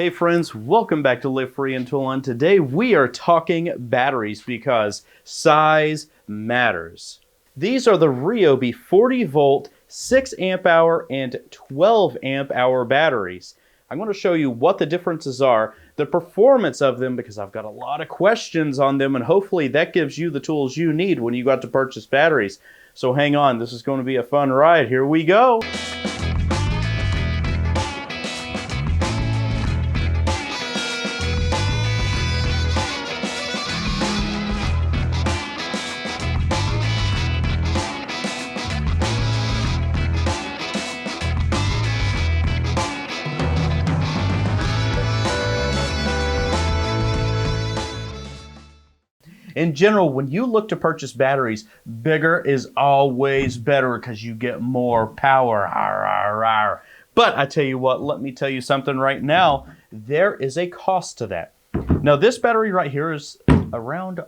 Hey friends, welcome back to Live Free Until On. Today we are talking batteries because size matters. These are the Ryobi 40 volt, 6 amp hour, and 12 amp hour batteries. I'm going to show you what the differences are, the performance of them, because I've got a lot of questions on them, and hopefully that gives you the tools you need when you go out to purchase batteries. So hang on, this is going to be a fun ride. Here we go. In general, when you look to purchase batteries, bigger is always better because you get more power. But I tell you what, let me tell you something right now. There is a cost to that. Now, this battery right here is around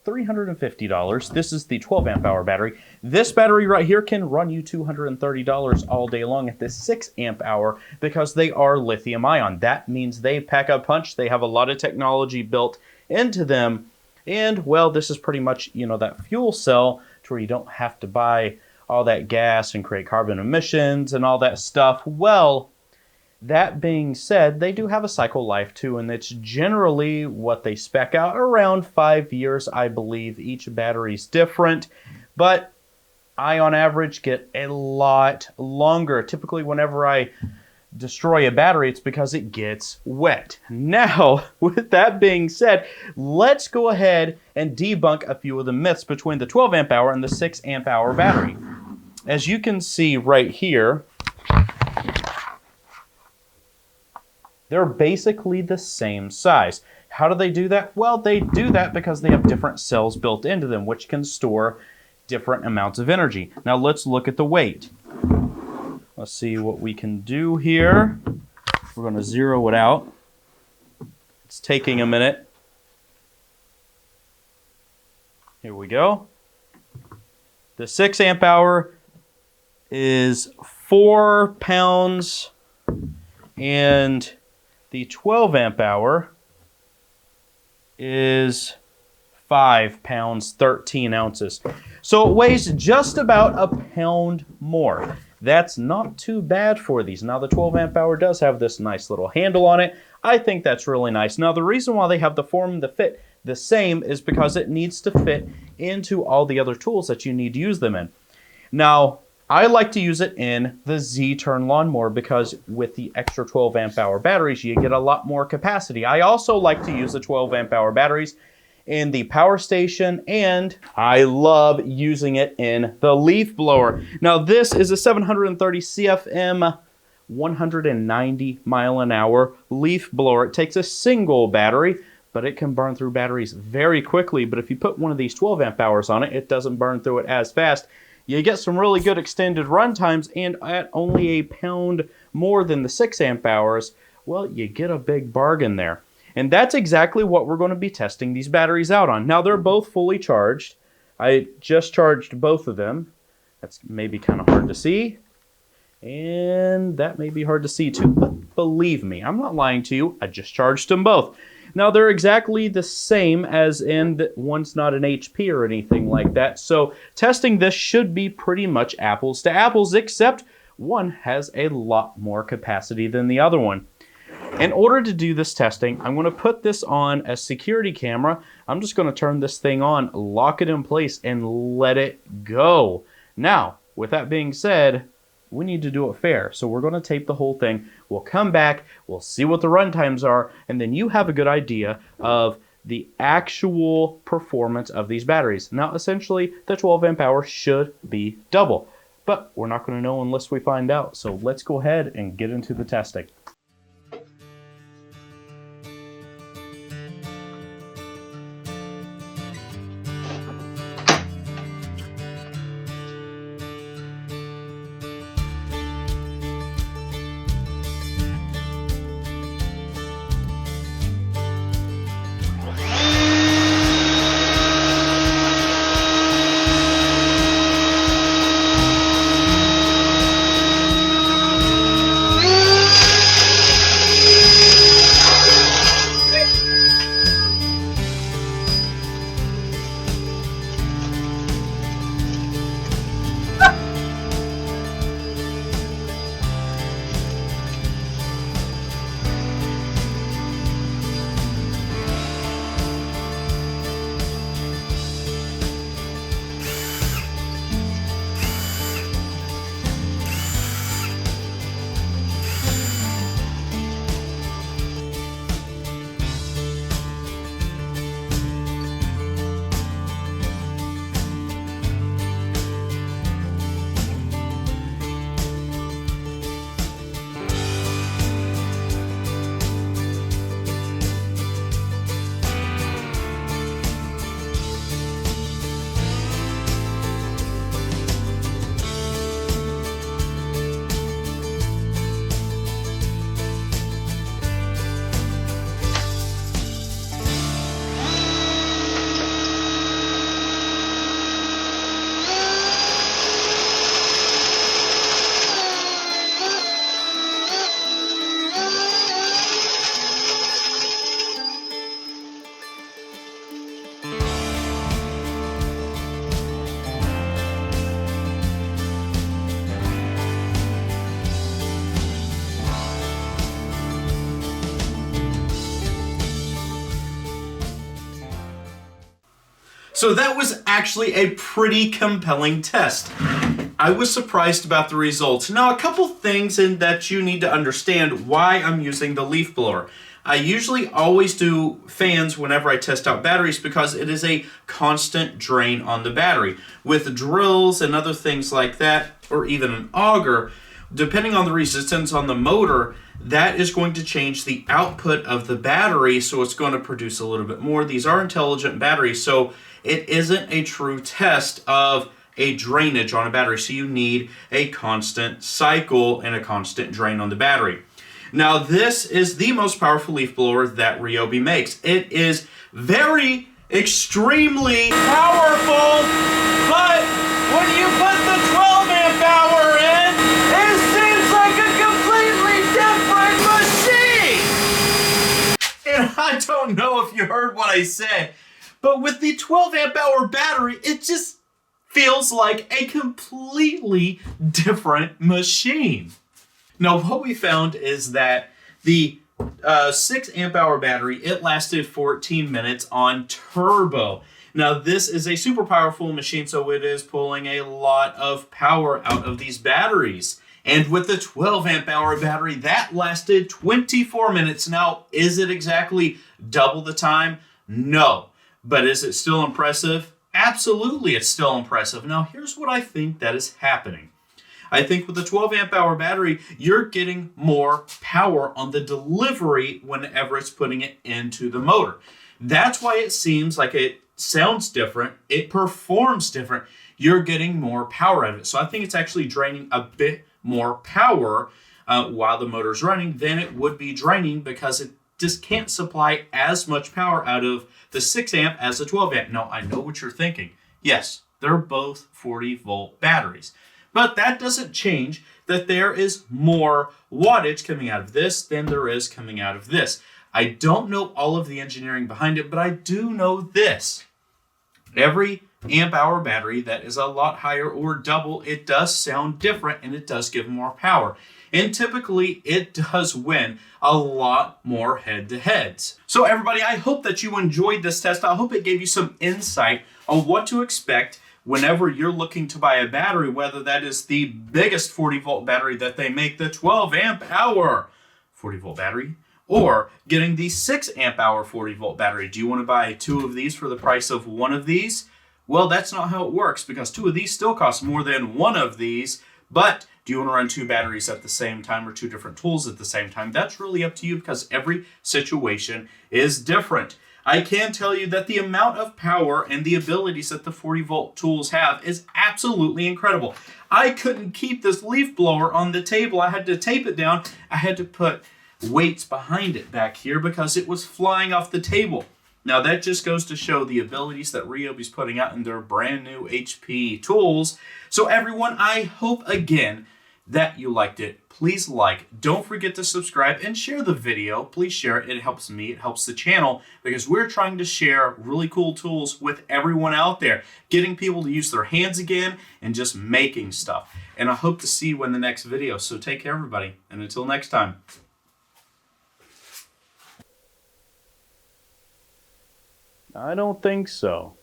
$350. This is the 12 amp hour battery. This battery right here can run you $230 all day long at this 6 amp hour because they are lithium ion. That means they pack a punch. They have a lot of technology built into them. And, well, this is pretty much, that fuel cell to where you don't have to buy all that gas and create carbon emissions and all that stuff. Well, that being said, they do have a cycle life too, and it's generally what they spec out around 5 years, I believe. Each battery's different, but I, on average, get a lot longer. Typically, whenever I destroy a battery, it's because it gets wet. Now, with that being said, let's go ahead and debunk a few of the myths between the 12 amp hour and the 6 amp hour battery. As you can see right here, they're basically the same size. How do they do that? Well, they do that because they have different cells built into them, which can store different amounts of energy. Now, let's look at the weight. Let's see what we can do here. We're going to zero it out. It's taking a minute. Here we go. The 6 amp hour is 4 pounds, and the 12 amp hour is 5 pounds, 13 ounces. So it weighs just about a pound more. That's not too bad for these. Now, the 12 amp hour does have this nice little handle on it. I think that's really nice. Now, the reason why they have the form and the fit the same is because it needs to fit into all the other tools that you need to use them in. Now, I like to use it in the Z-turn lawnmower because with the extra 12 amp hour batteries, you get a lot more capacity. I also like to use the 12 amp hour batteries in the power station, and I love using it in the leaf blower. Now, this is a 730 CFM 190 mile an hour leaf blower. It takes a single battery, but it can burn through batteries very quickly. But if you put one of these 12 amp hours on it, it doesn't burn through it as fast. You get some really good extended run times, and at only a pound more than the 6 amp hours, well, you get a big bargain there. And that's exactly what we're going to be testing these batteries out on. Now, they're both fully charged. I just charged both of them. That's maybe kind of hard to see. And that may be hard to see too, but believe me, I'm not lying to you. I just charged them both. Now, they're exactly the same as in that one's not an HP or anything like that. So testing this should be pretty much apples to apples, except one has a lot more capacity than the other one. In order to do this testing, I'm going to put this on a security camera. I'm just going to turn this thing on, lock it in place, and let it go. Now, with that being said, we need to do it fair. So we're going to tape the whole thing. We'll come back, we'll see what the run times are, and then you have a good idea of the actual performance of these batteries. Now, essentially, the 12 amp hour should be double, but we're not going to know unless we find out. So let's go ahead and get into the testing. So that was actually a pretty compelling test. I was surprised about the results. Now, a couple things in that you need to understand why I'm using the leaf blower. I usually always do fans whenever I test out batteries because it is a constant drain on the battery. With drills and other things like that, or even an auger, depending on the resistance on the motor, that is going to change the output of the battery, so it's going to produce a little bit more. These are intelligent batteries, so it isn't a true test of a drainage on a battery, so you need a constant cycle and a constant drain on the battery. Now, this is the most powerful leaf blower that Ryobi makes. It is very, extremely powerful, but when you put the 12 amp hour in, it seems like a completely different machine! And I don't know if you heard what I said, but with the 12 amp hour battery, it just feels like a completely different machine. Now, what we found is that the 6 amp hour battery, it lasted 14 minutes on turbo. Now, this is a super powerful machine, so it is pulling a lot of power out of these batteries. And with the 12 amp hour battery, that lasted 24 minutes. Now, is it exactly double the time? No. But is it still impressive? Absolutely, it's still impressive. Now, here's what I think that is happening. I think with the 12 amp hour battery, you're getting more power on the delivery whenever it's putting it into the motor. That's why it seems like it sounds different. It performs different. You're getting more power out of it. So I think it's actually draining a bit more power while the motor's running than it would be draining because it just can't supply as much power out of the 6 amp as the 12 amp. Now, I know what you're thinking. Yes, they're both 40 volt batteries. But that doesn't change that there is more wattage coming out of this than there is coming out of this. I don't know all of the engineering behind it, but I do know this. Every amp hour battery that is a lot higher or double, it does sound different and it does give more power. And typically it does win a lot more head-to-heads. So everybody, I hope that you enjoyed this test. I hope it gave you some insight on what to expect whenever you're looking to buy a battery, whether that is the biggest 40 volt battery that they make, the 12 amp hour 40 volt battery, or getting the 6 amp hour 40 volt battery. Do you want to buy 2 of these for the price of 1 of these? Well, that's not how it works because 2 of these still cost more than 1 of these. But do you want to run 2 batteries at the same time or 2 different tools at the same time? That's really up to you because every situation is different. I can tell you that the amount of power and the abilities that the 40 volt tools have is absolutely incredible. I couldn't keep this leaf blower on the table. I had to tape it down. I had to put weights behind it back here because it was flying off the table. Now that just goes to show the abilities that Ryobi's putting out in their brand new HP tools. So everyone, I hope again that you liked it. Please like, don't forget to subscribe and share the video. Please share it. It helps me, it helps the channel because we're trying to share really cool tools with everyone out there, getting people to use their hands again and just making stuff. And I hope to see you in the next video. So take care, everybody. And until next time. I don't think so.